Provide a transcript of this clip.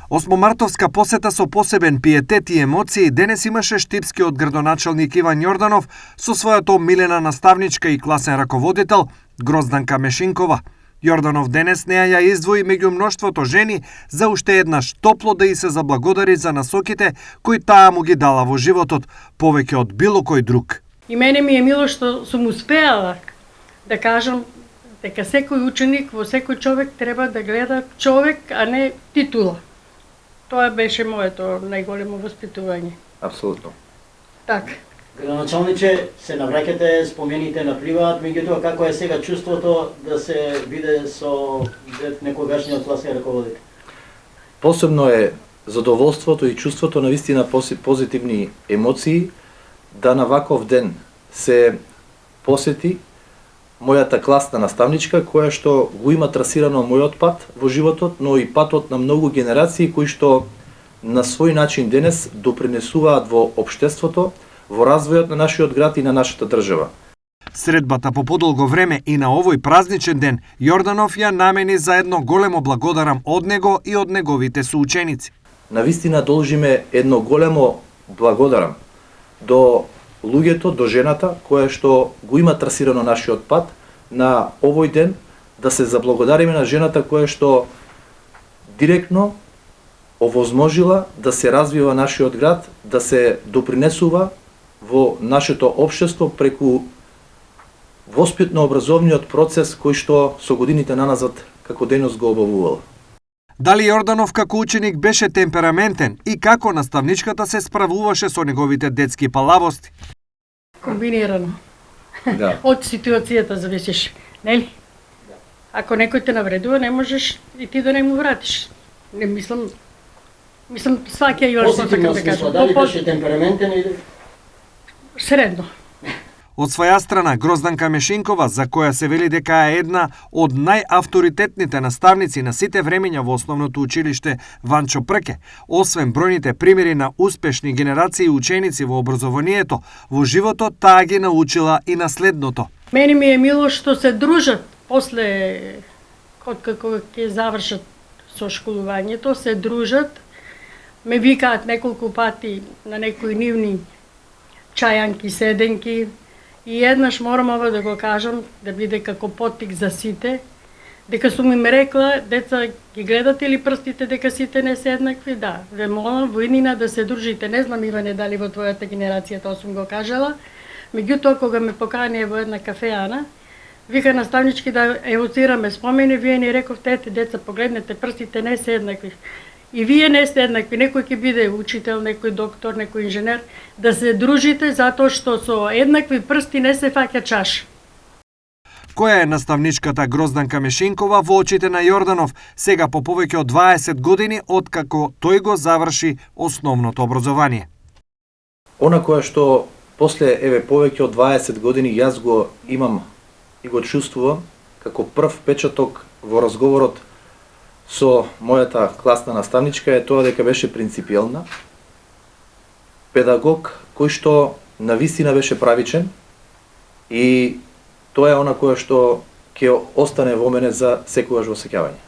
Осмомартовска посета со посебен пиетет и емоции денес имаше штипскиот градоначалник Иван Јорданов со својата омилена наставничка и класен раководител Грозданка Мешинкова. Јорданов денес неа ја издвои меѓу мноштвото жени за уште еднаш топло да и се заблагодари за насоките кои таа му ги дала во животот, повеќе од било кој друг. И мене ми е мило што сум успеала да кажам дека секој ученик во секој човек треба да гледа човек, а не титула. Тоа беше моето најголемо воспитување. Апсолутно. Така. Градоначалниче, се навраќате, спомените напливаат, меѓутоа како е сега чувството да се биде со некогашниот класен раководител? Посебно е задоволството и чувството на вистина позитивни емоции да на ваков ден се посети мојата класна наставничка која што го има трасирано мојот пат во животот, но и патот на многу генерации кои што на свој начин денес допринесуваат во општеството, во развојот на нашиот град и на нашата држава. Средбата по подолго време и на овој празничен ден Јорданов ја намени за едно големо благодарам од него и од неговите соученици. Навистина должиме едно големо благодарам до луѓето, до жената која што го има трасирано нашиот пат на овој ден, да се заблагодариме на жената која што директно овозможила да се развива нашиот град, да се допринесува во нашето општество преку воспитно-образовниот процес кој што со годините наназад како дејност го обавувала. Дали Јорданов како ученик беше темпераментен и како наставничката се справуваше со неговите детски палавости? Комбинирано. Да. Од ситуацијата зависиш, нели? Ако некој те навредува, не можеш и ти да не му вратиш. Не мислам сваќа Јорданов, Позитивно смисла, дали беше темпераментен или? Средно. Од своја страна, Грозданка Мешинкова, за која се вели дека е една од најавторитетните наставници на сите времења во основното училиште Ванчо Прке, освен бројните примери на успешни генерации ученици во образованието, во животот таа ги научила и на следното. Мене ми е мило што се дружат после, откако ќе завршат со школувањето, се дружат, ме викаат неколку пати на некои нивни чајанки, седенки, и еднаш морам ова да го кажам, да биде како поттик за сите, дека сум им рекла, деца, ги гледате ли прстите дека сите не се еднакви? Да, ве молам во иднина да се дружите. Не знам, Иване, дали во твојата генерација тоа сум го кажала, меѓутоа кога ме покани во една кафеана, вика наставнички да евоцираме спомени, вие ни рековте, ете деца, погледнете, прстите не се еднакви. И вие не сте еднакви, некој ќе биде учител, некој доктор, некој инженер, да се дружите затоа што со еднакви прсти не се фаќа чаш. Која е наставничката Грозданка Мешинкова во очите на Јорданов сега по повеќе од 20 години откако тој го заврши основното образование? Она која што после повеќе од 20 години јас го имам и го чувствувам како прв печаток во разговорот со мојата класна наставничка е тоа дека беше принципиелна, педагог кој што навистина беше правичен и тоа е она кое што ќе остане во мене за секогаш во сеќавање.